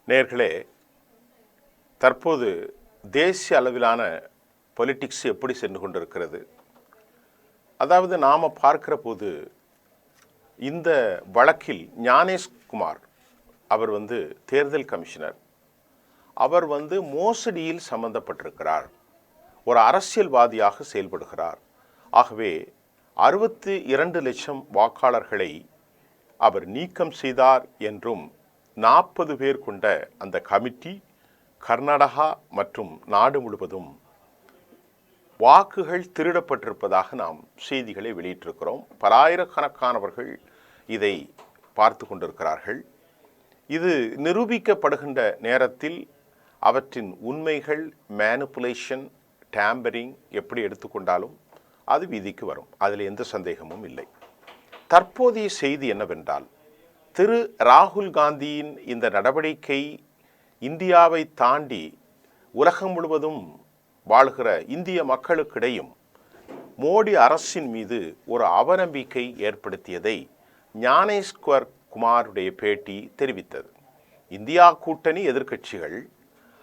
நேர்களே, தற்போது தேசிய அளவிலான பொலிட்டிக்ஸ் எப்படி சென்று கொண்டிருக்கிறது? அதாவது நாம் பார்க்கிற போது இந்த வழக்கில் ஞானேஷ்குமார் அவர் தேர்தல் கமிஷனர், அவர் மோசடியில் சம்பந்தப்பட்டிருக்கிறார், ஒரு அரசியல்வாதியாக செயல்படுகிறார். ஆகவே 62 லட்சம் வாக்காளர்களை அவர் நீக்கம் செய்தார் என்றும் 40 பேர் கொண்ட அந்த கமிட்டி கர்நாடகா மற்றும் நாடு முழுவதும் வாக்குகள் திருடப்பட்டிருப்பதாக நாம் செய்திகளை வெளியிட்டிருக்கிறோம். பல ஆயிரக்கணக்கானவர்கள் இதை பார்த்து கொண்டிருக்கிறார்கள். இது நிரூபிக்கப்படுகின்ற நேரத்தில் அவற்றின் உண்மைகள், மேனிப்புலேஷன், டேம்பரிங் எப்படி எடுத்துக்கொண்டாலும் அது வீதிக்கு வரும். அதில் எந்த சந்தேகமும் இல்லை. தற்போதைய செய்தி என்னவென்றால், திரு ராகுல் காந்தியின் இந்த நடவடிக்கை இந்தியாவை தாண்டி உலகம் முழுவதும் வாழ்கிற இந்திய மக்களுக்கிடையும் மோடி அரசின் மீது ஒரு அவநம்பிக்கை ஏற்படுத்தியதை ஞானேஷ்குமாருடைய பேட்டி தெரிவித்தது. இந்தியா கூட்டணி எதிர்க்கட்சிகள்,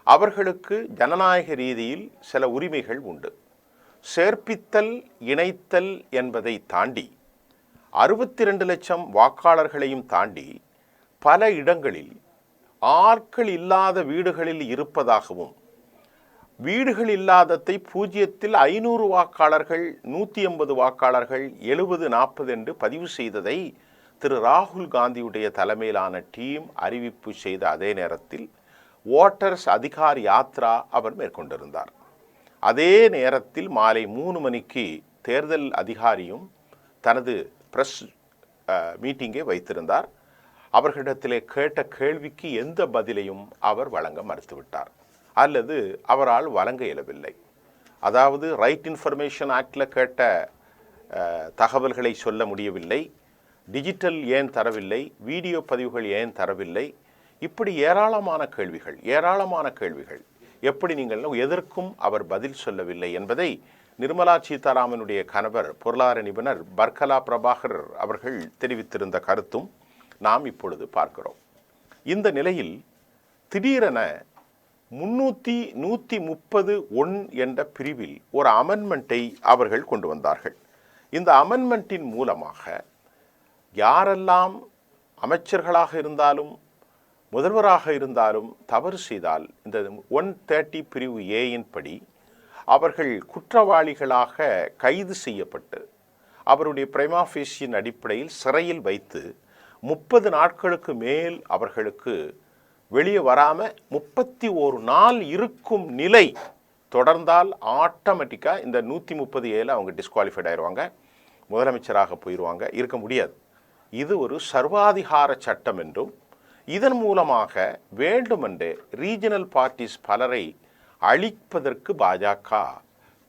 அவர்களுக்கு ஜனநாயக ரீதியில் சில உரிமைகள் உண்டு. சேர்ப்பித்தல், இணைத்தல் என்பதை தாண்டி 62 லட்சம் வாக்காளர்களையும் தாண்டி பல இடங்களில் ஆட்கள் இல்லாத வீடுகளில் இருப்பதாகவும், வீடுகள் இல்லாததை 0ல் 500 வாக்காளர்கள், 180 வாக்காளர்கள், 70-40 என்று பதிவு செய்ததை திரு ராகுல் காந்தியுடைய தலைமையிலான டீம் அறிவிப்பு செய்த அதே நேரத்தில் ஓட்டர்ஸ் அதிகார் யாத்ரா அவர் மேற்கொண்டிருந்தார். அதே நேரத்தில் மாலை 3 மணிக்கு தேர்தல் அதிகாரியும் தனது பிரஸ் மீட்டிங்கை வைத்திருந்தார். அவர்களிடத்திலே கேட்ட கேள்விக்கு எந்த பதிலையும் அவர் வழங்க மறுத்துவிட்டார், அல்லது அவரால் வழங்க இயலவில்லை. அதாவது ரைட் இன்ஃபர்மேஷன் ஆக்டில் கேட்ட தகவல்களை சொல்ல முடியவில்லை, டிஜிட்டல் ஏன் தரவில்லை, வீடியோ பதிவுகள் ஏன் தரவில்லை, இப்படி ஏராளமான கேள்விகள். எப்படி நீங்கள் எதற்கும் அவர் பதில் சொல்லவில்லை என்பதை நிர்மலா சீதாராமனுடைய கணவர் பொருளாதார நிபுணர் பர்கலா பிரபாகர் அவர்கள் தெரிவித்திருந்த கருத்தும் நாம் இப்பொழுது பார்க்கிறோம். இந்த நிலையில் திடீரென 330(1) என்ற பிரிவில் ஒரு அமெண்ட்மெண்ட்டை அவர்கள் கொண்டு வந்தார்கள். இந்த அமெண்ட்மெண்ட்டின் மூலமாக யாரெல்லாம் அமைச்சர்களாக இருந்தாலும் முதல்வராக இருந்தாலும் தவறு செய்தால் இந்த 130 பிரிவு ஏயின் படி அவர்கள் குற்றவாளிகளாக கைது செய்யப்பட்டு அவருடைய பிரைமா ஃபேசியின் அடிப்படையில் சிறையில் வைத்து 30 நாட்களுக்கு மேல் அவர்களுக்கு வெளியே வராமல் 31 நாள் இருக்கும் நிலை தொடர்ந்தால் ஆட்டோமேட்டிக்காக இந்த 130(7) அவங்க டிஸ்குவாலிஃபைட் ஆயிடுவாங்க, முதலமைச்சராக போயிடுவாங்க, இருக்க முடியாது. இது ஒரு சர்வாதிகார சட்டம் என்றும், இதன் மூலமாக வேண்டுமென்றே ரீஜனல் பார்ட்டிஸ் பலரை அழிப்பதற்கு பாஜக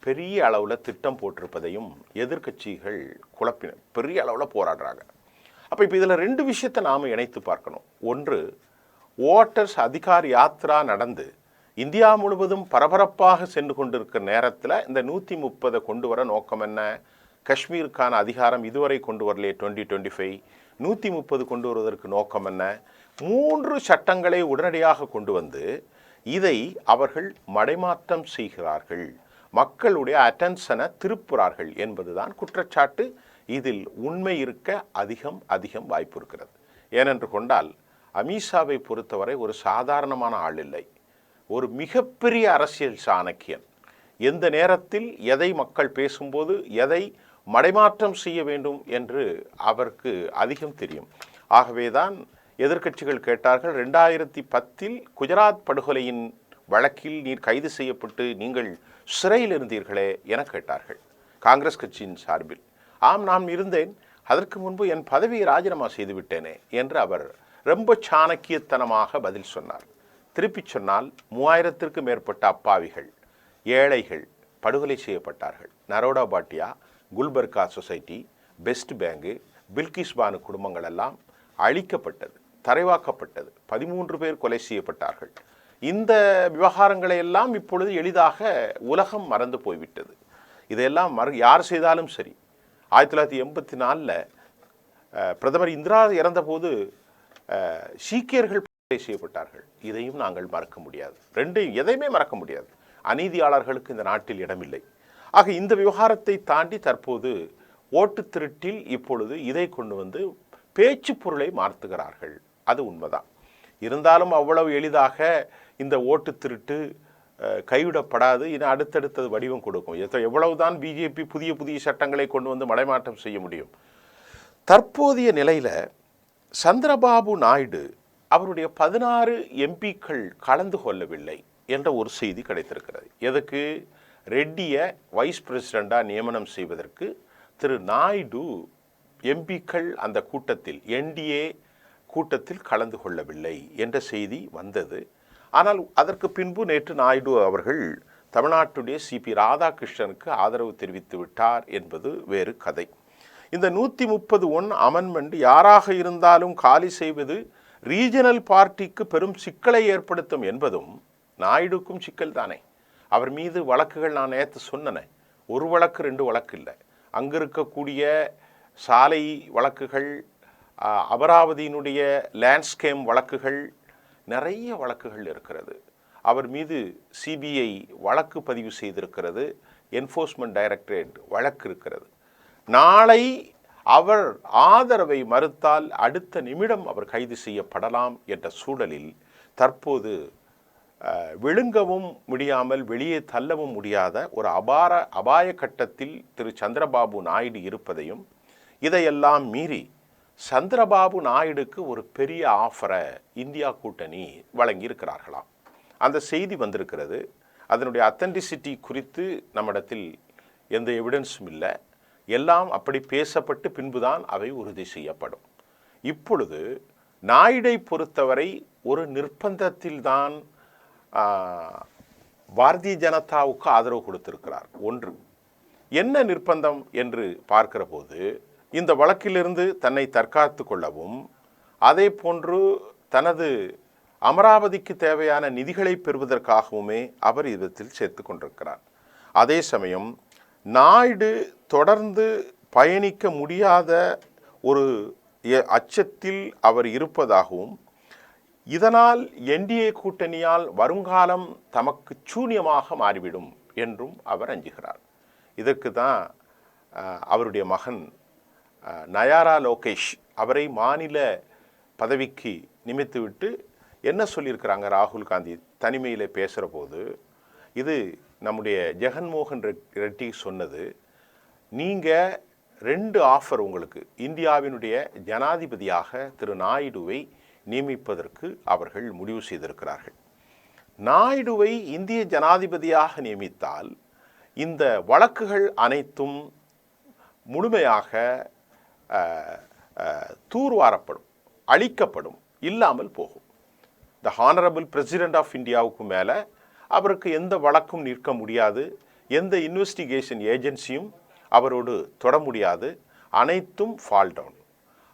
பெரிய அளவில் திட்டம் போட்டிருப்பதையும் எதிர்க்கட்சிகள் குழப்பின பெரிய அளவில் போராடுறாங்க. அப்போ இப்போ இதில் 2 விஷயத்தை நாம் இணைத்து பார்க்கணும். ஒன்று, ஓட்டர்ஸ் அதிகார் யாத்ரா நடந்து இந்தியா முழுவதும் பரபரப்பாக சென்று கொண்டிருக்கிற நேரத்தில் இந்த 130 கொண்டு வர நோக்கம் என்ன? காஷ்மீருக்கான அதிகாரம் இதுவரை கொண்டு வரலையே 2025, 130 கொண்டு வருவதற்கு நோக்கம் என்ன? 3 சட்டங்களை உடனடியாக கொண்டு வந்து இதை அவர்கள் மடைமாற்றம் செய்கிறார்கள், மக்களுடைய அட்டென்ஷனை திருப்புறார்கள் என்பதுதான் குற்றச்சாட்டு. இதில் உண்மை இருக்க அதிகம் வாய்ப்பு இருக்கிறது. ஏனென்று கொண்டால் அமித்ஷாவை பொறுத்தவரை ஒரு சாதாரணமான ஆள் இல்லை, ஒரு மிகப்பெரிய அரசியல் சாணக்கியன். எந்த நேரத்தில் எதை மக்கள் பேசும்போது எதை மடைமாற்றம் செய்ய வேண்டும் என்று அவருக்கு அதிகம் தெரியும். ஆகவேதான் எதிர்க்கட்சிகள் கேட்டார்கள், 2010 குஜராத் படுகொலையின் வழக்கில் நீர் கைது செய்யப்பட்டு நீங்கள் சிறையில் இருந்தீர்களே என கேட்டார்கள் காங்கிரஸ் கட்சியின் சார்பில். ஆம், நான் இருந்தேன், அதற்கு முன்பு என் பதவியை ராஜினாமா செய்து விட்டேனே என்று அவர் ரொம்ப சாணக்கியத்தனமாக பதில் சொன்னார். திருப்பி சொன்னால் 3000க்கும் மேற்பட்ட அப்பாவிகள், ஏழைகள் படுகொலை செய்யப்பட்டார்கள். நரோடா பாட்டியா, குல்பர்கா சொசைட்டி, பெஸ்ட் பேங்கு, பில்கிஸ் பானு குடும்பங்கள் எல்லாம் அழிக்கப்பட்டது, தரைவாக்கப்பட்டது, 13 பேர் கொலை செய்யப்பட்டார்கள். இந்த விவகாரங்களை எல்லாம் இப்பொழுது எளிதாக உலகம் மறந்து போய்விட்டது. இதையெல்லாம் யார் செய்தாலும் சரி. 1984 பிரதமர் இந்திரா இறந்தபோது சீக்கியர்கள் செய்யப்பட்டார்கள். இதையும் நாங்கள் மறக்க முடியாது. ரெண்டையும் எதையுமே மறக்க முடியாது. அநீதியாளர்களுக்கு இந்த நாட்டில் இடமில்லை. ஆக இந்த விவகாரத்தை தாண்டி தற்போது ஓட்டு திருட்டில் இப்பொழுது இதை கொண்டு வந்து பேச்சு பொருளை மாற்றுகிறார்கள். அது உண்மைதான். இருந்தாலும் அவ்வளவு எளிதாக இந்த ஓட்டு திருட்டு கைவிடப்படாது. இன்னும் அடுத்தடுத்தது வடிவம் கொடுக்கும். எவ்வளவுதான் பிஜேபி புதிய புதிய சட்டங்களை கொண்டு வந்து மடைமாற்றம் செய்ய முடியும். தற்போதைய நிலையில் சந்திரபாபு நாயுடு அவருடைய 16 எம்பிக்கள் கலந்து கொள்ளவில்லை என்ற ஒரு செய்தி கிடைத்திருக்கிறது. எதுக்கு? ரெட்டியை வைஸ் பிரசிடெண்டாக நியமனம் செய்வதற்கு திரு நாயுடு எம்பிக்கள் அந்த கூட்டத்தில் என்டிஏ கூட்டத்தில் கலந்து கொள்ளவில்லை என்ற செய்தி வந்தது. ஆனால் அதற்கு பின்பு நேற்று நாயுடு அவர்கள் தமிழ்நாட்டுடைய சிபி ராதாகிருஷ்ணனுக்கு ஆதரவு தெரிவித்து விட்டார் என்பது வேறு கதை. இந்த 131 அமெண்ட்மெண்ட் யாராக இருந்தாலும் காலி செய்வது ரீஜனல் பார்ட்டிக்கு பெரும் சிக்கலை ஏற்படுத்தும் என்பதும் நாயுடுக்கும் சிக்கல் தானே. அவர் மீது வழக்குகள் நான் நேற்று சொன்னேன். ஒரு வழக்கு 2 வழக்கு இல்லை. அங்கு இருக்கக்கூடிய சாலை வழக்குகள், அமராவதியினுடைய லேண்ட்ஸ்கேம் வழக்குகள், நிறைய வழக்குகள் இருக்கிறது. அவர் மீது சிபிஐ வழக்கு பதிவு செய்திருக்கிறது. என்ஃபோர்ஸ்மெண்ட் டைரக்டரேட் வழக்கு இருக்கிறது. நாளை அவர் ஆதரவை மறுத்தால் அடுத்த நிமிடம் அவர் கைது செய்யப்படலாம் என்ற சூழலில் தற்போது விழுங்கவும் முடியாமல் வெளியே தள்ளவும் முடியாத ஒரு அபாய கட்டத்தில் திரு சந்திரபாபு நாயுடு இருப்பதையும், இதையெல்லாம் மீறி சந்திரபாபு நாயுடுக்கு ஒரு பெரிய ஆஃபரை இந்தியா கூட்டணி வழங்கியிருக்கிறார்களாம். அந்த செய்தி வந்திருக்கிறது. அதனுடைய அத்தென்டிசிட்டி குறித்து நம்மிடத்தில் எந்த எவிடன்ஸும் இல்லை. எல்லாம் அப்படி பேசப்பட்டு பின்புதான் அவை உறுதி செய்யப்படும். இப்பொழுது நாயுடை பொறுத்தவரை ஒரு நிர்பந்தத்தில்தான் பாரதிய ஜனதாவுக்கு ஆதரவு கொடுத்திருக்கிறார். ஒன்று, என்ன நிர்பந்தம் என்று பார்க்கிற போது இந்த வழக்கிலிருந்து தன்னை தற்காத்து கொள்ளவும், அதே போன்று தனது அமராவதிக்கு தேவையான நிதிகளை பெறுவதற்காகவுமே அவர் இதத்தில் சேர்த்து கொண்டிருக்கிறார். அதே சமயம் நாயுடு தொடர்ந்து பயணிக்க முடியாத ஒரு அச்சத்தில் அவர் இருப்பதாகவும், இதனால் என்டிஏ கூட்டணியால் வருங்காலம் தமக்கு சூன்யமாக மாறிவிடும் என்றும் அவர் அஞ்சுகிறார். இதற்கு தான் அவருடைய மகன் நயாரா லோகேஷ் அவரை மாநில பதவிக்கு நியமித்துவிட்டு என்ன சொல்லியிருக்கிறாங்க ராகுல் காந்தி தனிமையில் பேசுகிற போது, இது நம்முடைய ஜெகன்மோகன் ரெட்டி சொன்னது, நீங்கள் 2 ஆஃபர் உங்களுக்கு இந்தியாவினுடைய ஜனாதிபதியாக திரு நாயுடுவை நியமிப்பதற்கு அவர்கள் முடிவு செய்திருக்கிறார்கள். நாயுடுவை இந்திய ஜனாதிபதியாக நியமித்தால் இந்த வழக்குகள் அனைத்தும் முழுமையாக தூர்வாரப்படும், அழிக்கப்படும், இல்லாமல் போகும். த ஹானரபிள் பிரசிடென்ட் ஆஃப் இந்தியாவுக்கு மேலே அவருக்கு எந்த வழக்கும் நிற்க முடியாது. எந்த இன்வெஸ்டிகேஷன் ஏஜென்சியும் அவரோடு தொட முடியாது. அனைத்தும் ஃபால் டவுன்.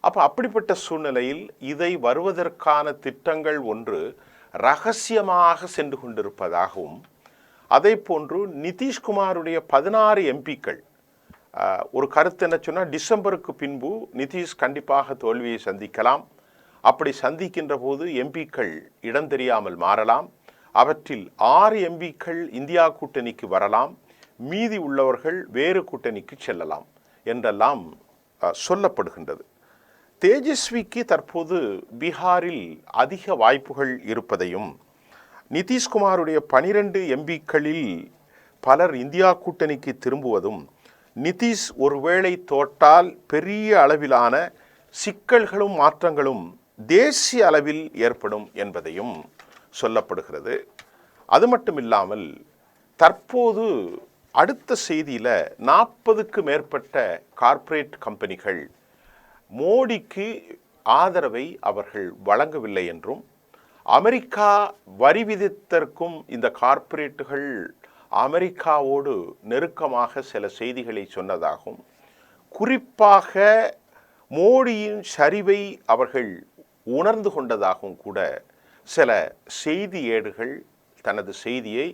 அப்போ அப்படிப்பட்ட சூழ்நிலையில் இதை வருவதற்கான திட்டங்கள் ஒன்று ரகசியமாக சென்று கொண்டிருப்பதாகவும், அதே போன்று நிதிஷ்குமாருடைய 16 எம்பிக்கள் ஒரு கருத்து என்ன சொன்னால், டிசம்பருக்கு பின்பு நிதிஷ் கண்டிப்பாக தோல்வியை சந்திக்கலாம். அப்படி சந்திக்கின்ற போது எம்பிக்கள் இடம் தெரியாமல் மாறலாம். அவற்றில் 6 எம்பிக்கள் இந்தியா கூட்டணிக்கு வரலாம், மீதி உள்ளவர்கள் வேறு கூட்டணிக்கு செல்லலாம் என்றெல்லாம் சொல்லப்படுகின்றது. தேஜஸ்விக்கு தற்போது பீகாரில் அதிக வாய்ப்புகள் இருப்பதையும், நிதிஷ்குமாருடைய 12 எம்பிக்களில் பலர் இந்தியா கூட்டணிக்கு திரும்புவதும், நிதிஷ் ஒருவேளை தோற்றால் பெரிய அளவிலான சிக்கல்களும் மாற்றங்களும் தேசிய அளவில் ஏற்படும் என்பதையும் சொல்லப்படுகிறது. அது மட்டும் இல்லாமல் தற்போது அடுத்த செய்தியில் 40க்கு மேற்பட்ட கார்ப்பரேட் கம்பெனிகள் மோடிக்கு ஆதரவை அவர்கள் வழங்கவில்லை என்றும், அமெரிக்கா வரி விதித்தற்கும் இந்த கார்ப்பரேட்டுகள் அமெரிக்காவோடு நெருக்கமாக சில செய்திகளை சொன்னதாகவும், குறிப்பாக மோடியின் சரிவை அவர்கள் உணர்ந்து கொண்டதாகவும் கூட சில செய்தி ஏடுகள் தனது செய்தியை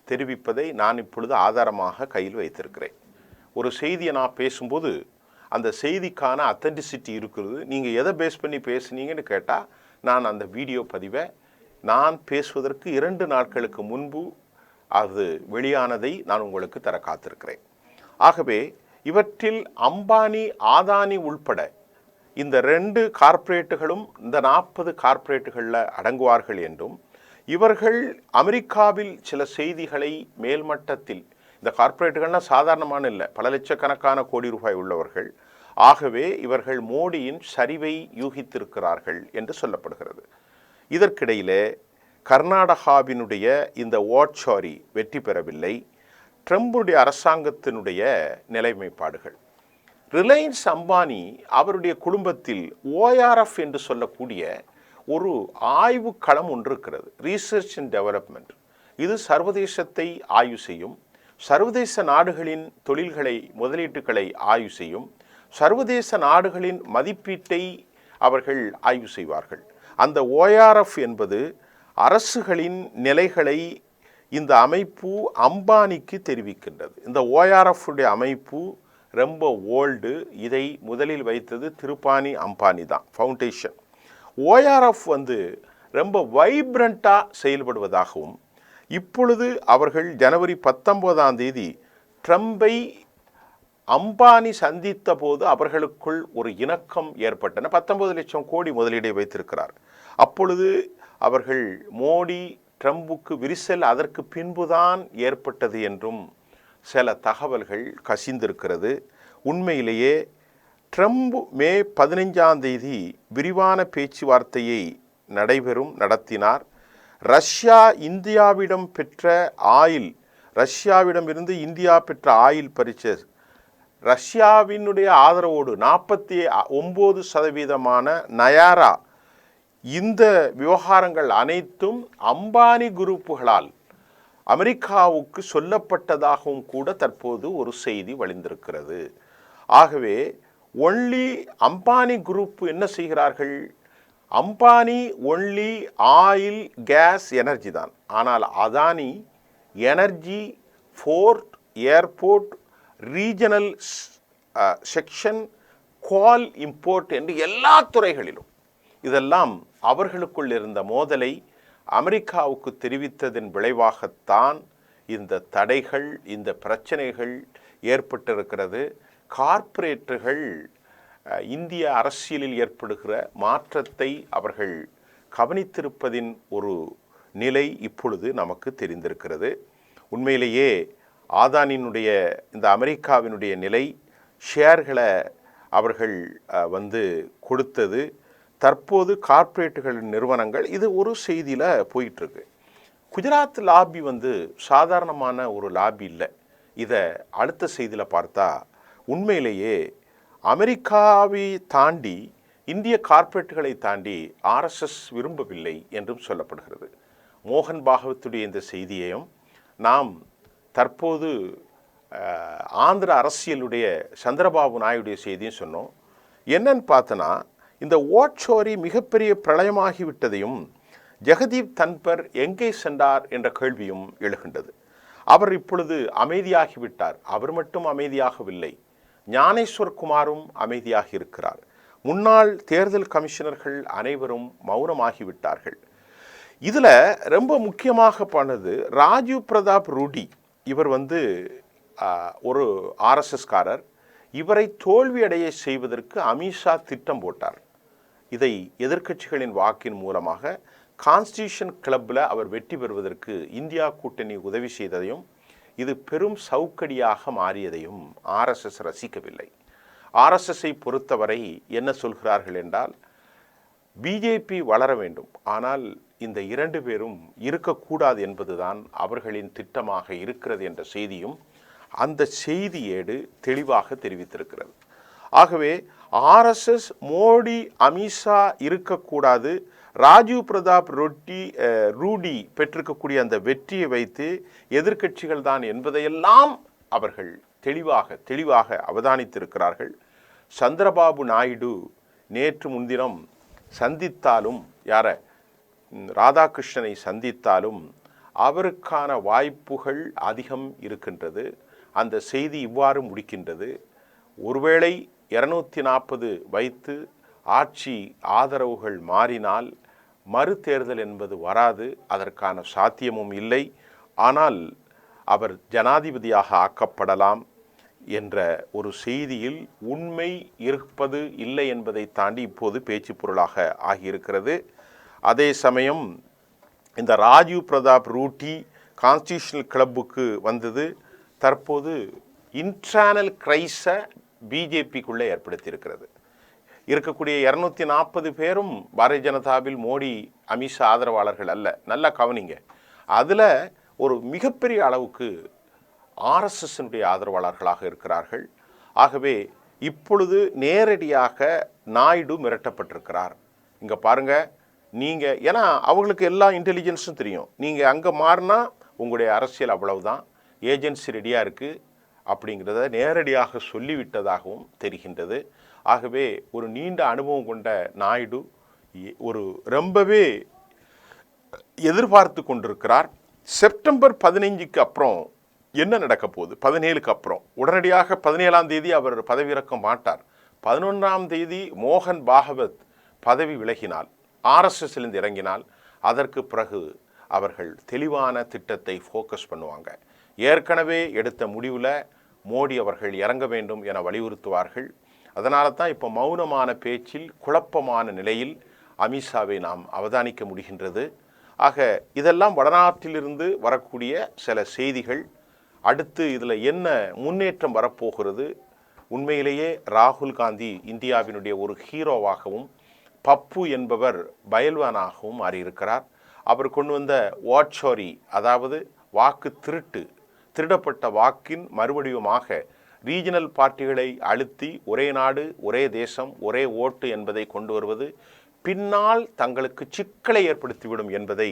தெரிவிப்பதை நான் இப்பொழுது ஆதாரமாக கையில் வைத்திருக்கிறேன். ஒரு செய்தியை நான் பேசும்போது அந்த செய்திக்கான அத்தென்டிசிட்டி இருக்கிறது. நீங்கள் எதை பேஸ் பண்ணி பேசுனீங்கன்னு கேட்டால் நான் அந்த வீடியோ பதிவை நான் பேசுவதற்கு 2 நாட்களுக்கு முன்பு அது வெளியானதை நான் உங்களுக்கு தர காத்திருக்கிறேன். ஆகவே இவற்றில் அம்பானி, ஆதானி உள்பட இந்த 2 கார்ப்பரேட்டுகளும் இந்த 40 கார்ப்பரேட்டுகளில் அடங்குவார்கள் என்றும், இவர்கள் அமெரிக்காவில் சில செய்திகளை மேல்மட்டத்தில், இந்த கார்ப்பரேட்டுகள்னால் சாதாரணமான இல்லை, பல லட்சக்கணக்கான கோடி ரூபாய் உள்ளவர்கள், ஆகவே இவர்கள் மோடியின் சரிவை யூகித்திருக்கிறார்கள் என்று சொல்லப்படுகிறது. இதற்கிடையிலே கர்நாடகாவினுடைய இந்த ஓட்சாரி வெற்றி பெறவில்லை. ட்ரம்புடைய அரசாங்கத்தினுடைய நிலைமைப்பாடுகள், ரிலையன்ஸ் அம்பானி அவருடைய குடும்பத்தில் ORF என்று சொல்லக்கூடிய ஒரு ஆய்வு களம் ஒன்று இருக்கிறது, ரீசர்ச் அண்ட் டெவலப்மெண்ட். இது சர்வதேசத்தை ஆய்வு செய்யும், சர்வதேச நாடுகளின் தொழில்களை, முதலீட்டுகளை ஆய்வு செய்யும், சர்வதேச நாடுகளின் மதிப்பீட்டை அவர்கள் ஆய்வு செய்வார்கள். அந்த ORF என்பது அரசுகளின் நிலைகளை இந்த அமைப்பு அம்பானிக்கு தெரிவிக்கின்றது. இந்த ORF உடைய அமைப்பு ரொம்ப ஓல்டு. இதை முதலில் வைத்தது திருப்பானி அம்பானி தான், ஃபவுண்டேஷன். ORF ரொம்ப வைப்ரண்ட்டாக செயல்படுவதாகவும், இப்பொழுது அவர்கள் ஜனவரி 19 ட்ரம்பை அம்பானி சந்தித்த போது அவர்களுக்குள் ஒரு இணக்கம் ஏற்பட்டன. 19 லட்சம் கோடி முதலீடை வைத்திருக்கிறார். அப்பொழுது அவர்கள் மோடி ட்ரம்புக்கு விரிசல் அதற்கு பின்புதான் ஏற்பட்டது என்றும் சில தகவல்கள் கசிந்திருக்கிறது. உண்மையிலேயே ட்ரம்ப் மே 15 விரிவான பேச்சுவார்த்தையை நடத்தினார். ரஷ்யா இந்தியாவிடம் பெற்ற ஆயில், ரஷ்யாவிடமிருந்து இந்தியா பெற்ற ஆயில் பர்ச்சேஸ், ரஷ்யாவினுடைய ஆதரவோடு 49% நயாரா, இந்த விவகாரங்கள் அனைத்தும் அம்பானி குரூப்புகளால் அமெரிக்காவுக்கு சொல்லப்பட்டதாகவும் கூட தற்போது ஒரு செய்தி வழிந்திருக்கிறது. ஆகவே ஒன்லி அம்பானி குரூப் என்ன செய்கிறார்கள்? Ambani only oil, gas, energy தான். ஆனால் Adani energy, port, airport, regional section, coal import என்று எல்லா துறைகளிலும் இதெல்லாம் அவர்களுக்குள் இருந்த மோதலை அமெரிக்காவுக்கு தெரிவித்ததன் விளைவாகத்தான் இந்த தடைகள், இந்த பிரச்சனைகள் ஏற்பட்டிருக்கிறது. கார்ப்பரேட்டுகள் இந்திய அரசியலில் ஏற்படுகிற மாற்றத்தை அவர்கள் கவனித்திருப்பதின் ஒரு நிலை இப்பொழுது நமக்கு தெரிந்திருக்கிறது. உண்மையிலேயே ஆதானியினுடைய இந்த அமெரிக்காவினுடைய நிலை, ஷேர்களை அவர்கள் கொடுத்தது, தற்போது கார்ப்பரேட்டுகளின் நிறுவனங்கள், இது ஒரு செய்தியில் போயிட்டுருக்கு. குஜராத் லாபி சாதாரணமான ஒரு லாபி இல்லை. இதை அடுத்த செய்தியில் பார்த்தா உண்மையிலேயே அமெரிக்காவை தாண்டி, இந்திய கார்ப்பரேட்டுகளை தாண்டி RSS விரும்பவில்லை என்றும் சொல்லப்படுகிறது. மோகன் பாகவத்துடைய இந்த செய்தியையும் நாம் தற்போது ஆந்திர அரசியலுடைய சந்திரபாபு நாயுடைய செய்தியும் சொன்னோம். என்னன்னு பார்த்தனா, இந்த ஓட்சோரி மிகப்பெரிய பிரளயமாகிவிட்டதையும், ஜெகதீப் தன்பர் எங்கே சென்றார் என்ற கேள்வியும் எழுகின்றது. அவர் இப்பொழுது அமைதியாகிவிட்டார். அவர் மட்டும் அமைதியாகவில்லை, ஞானேஸ்வர் குமாரும் அமைதியாக இருக்கிறார். முன்னாள் தேர்தல் கமிஷனர்கள் அனைவரும் மௌனமாகிவிட்டார்கள். இதில் ரொம்ப முக்கியமாக பண்ணது ராஜீவ் பிரதாப் ரூடி. இவர் ஒரு RSSகாரர். இவரை தோல்வியடைய செய்வதற்கு அமித்ஷா திட்டம் போட்டார். இதை எதிர்க்கட்சிகளின் வாக்கின் மூலமாக கான்ஸ்டியூஷன் கிளப்பில் அவர் வெற்றி பெறுவதற்கு இந்தியா கூட்டணி உதவி செய்ததையும், இது பெரும் சவுக்கடியாக மாறியதையும் RSS ரசிக்கவில்லை. RSSஐ பொறுத்தவரை என்ன சொல்கிறார்கள் என்றால், பிஜேபி வளர வேண்டும், ஆனால் இந்த 2 பேரும் இருக்கக்கூடாது என்பதுதான் அவர்களின் திட்டமாக இருக்கிறது என்ற செய்தியும் அந்த செய்தி ஏடு தெளிவாக தெரிவித்திருக்கிறது. ஆகவே RSS மோடி, அமித்ஷா இருக்கக்கூடாது, ராஜீவ் பிரதாப் ரூடி பெற்றிருக்கக்கூடிய அந்த வெற்றியை வைத்து எதிர்க்கட்சிகள் தான் என்பதையெல்லாம் அவர்கள் தெளிவாக அவதானித்திருக்கிறார்கள். சந்திரபாபு நாயுடு நேற்று முன்தினம் சந்தித்தாலும், ராதாகிருஷ்ணனை சந்தித்தாலும் அவருக்கான வாய்ப்புகள் அதிகம் இருக்கின்றது. அந்த செய்தி இவ்வாறு முடிக்கின்றது: ஒருவேளை 240 வைத்து ஆட்சி ஆதரவுகள் மாறினால் மறு தேர்தல் என்பது வராது, அதற்கான சாத்தியமும் இல்லை. ஆனால் அவர் ஜனாதிபதியாக ஆக்கப்படலாம் என்ற ஒரு செய்தியில் உண்மை இருப்பது இல்லை என்பதை தாண்டி இப்போது பேச்சு பொருளாக ஆகியிருக்கிறது. அதே சமயம் இந்த ராஜீவ் பிரதாப் ரூட்டி கான்ஸ்டியூஷனல் கிளப்புக்கு வந்தது தற்போது இன்டர்னல் கிரைஸை பிஜேபிக்குள்ளே ஏற்படுத்தியிருக்கிறது. இருக்கக்கூடிய 240 பேரும் பாரதிய ஜனதாவில் மோடி அமித்ஷா ஆதரவாளர்கள் அல்ல. நல்லா கவனிங்க. அதில் ஒரு மிகப்பெரிய அளவுக்கு ஆர்எஸ்எஸ்னுடைய ஆதரவாளர்களாக இருக்கிறார்கள். ஆகவே இப்பொழுது நேரடியாக நாயுடு மிரட்டப்பட்டிருக்கிறார். இங்கே பாருங்கள், நீங்கள் ஏன்னா அவங்களுக்கு எல்லா இன்டெலிஜென்ஸும் தெரியும். நீங்கள் அங்கே மாறினா உங்களுடைய அரசியல் அவ்வளவுதான், ஏஜென்சி ரெடியாக இருக்குது அப்படிங்கிறத நேரடியாக சொல்லிவிட்டதாகவும் தெரிகின்றது. ஆகவே ஒரு நீண்ட அனுபவம் கொண்ட நாயுடு ஒரு ரொம்பவே எதிர்பார்த்து கொண்டிருக்கிறார். செப்டம்பர் 15க்கு அப்புறம் என்ன நடக்க போகுது, 17க்கு அப்புறம் உடனடியாக 17ஆம் தேதி அவர் பதவியிறக்க மாட்டார். 11ஆம் தேதி மோகன் பாகவத் பதவி விலகினால், ஆர்எஸ்எஸ்லேருந்து இறங்கினால், அதற்கு பிறகு அவர்கள் தெளிவான திட்டத்தை ஃபோக்கஸ் பண்ணுவாங்க. ஏற்கனவே எடுத்த முடிவில் மோடி அவர்கள் இறங்க வேண்டும் என வலியுறுத்துவார்கள். அதனால தான் இப்போ மௌனமான பேச்சில் குழப்பமான நிலையில் அமித்ஷாவை நாம் அவதானிக்க முடிகின்றது. ஆக இதெல்லாம் வடநாட்டிலிருந்து வரக்கூடிய சில செய்திகள். அடுத்து இதில் என்ன முன்னேற்றம் வரப்போகிறது? உண்மையிலேயே ராகுல் காந்தி இந்தியாவினுடைய ஒரு ஹீரோவாகவும் பப்பு என்பவர் பயல்வானாகவும் மாறியிருக்கிறார். அவர் கொண்டு வந்த வாட்சோரி, அதாவது வாக்கு திருடப்பட்ட வாக்கின் மறுவடிவமாக ரீஜனல் பார்ட்டிகளை அழுத்தி ஒரே நாடு ஒரே தேசம் ஒரே ஓட்டு என்பதை கொண்டு வருவது பின்னால் தங்களுக்கு சிக்கலை ஏற்படுத்திவிடும் என்பதை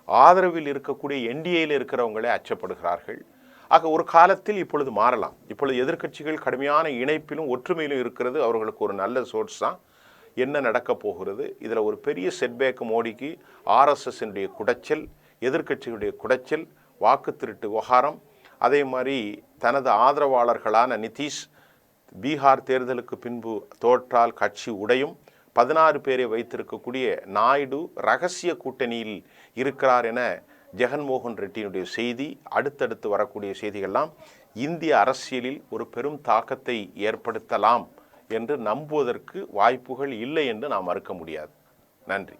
ஆதரவில் இருக்கக்கூடிய என்டிஏயில் இருக்கிறவங்களே அச்சப்படுகிறார்கள். ஆக ஒரு காலத்தில் இப்பொழுது மாறலாம். இப்பொழுது எதிர்க்கட்சிகள் கடுமையான இணைப்பிலும் ஒற்றுமையிலும் இருக்கிறது. அவர்களுக்கு ஒரு நல்ல சோர்ஸ் தான். என்ன நடக்கப் போகிறது? இதில் ஒரு பெரிய செட்பேக் மோடிக்கு ஆர்எஸ்எஸ்னுடைய குடைச்சல், எதிர்க்கட்சிகளுடைய குடைச்சல், வாக்கு திருட்டு விவகாரம். அதே மாதிரி தனது ஆதரவாளர்களான நிதிஷ் பீகார் தேர்தலுக்கு பின்பு தோற்றால் கட்சி உடையும், 16 பேரை வைத்திருக்கக்கூடிய நாயுடு ரகசிய கூட்டணியில் இருக்கிறார் என ஜெகன்மோகன் ரெட்டியினுடைய செய்தி, அடுத்தடுத்து வரக்கூடிய செய்திகள்லாம் இந்திய அரசியலில் ஒரு பெரும் தாக்கத்தை ஏற்படுத்தலாம் என்று நம்புவதற்கு வாய்ப்புகள் இல்லை என்று நாம் மறுக்க முடியாது. நன்றி.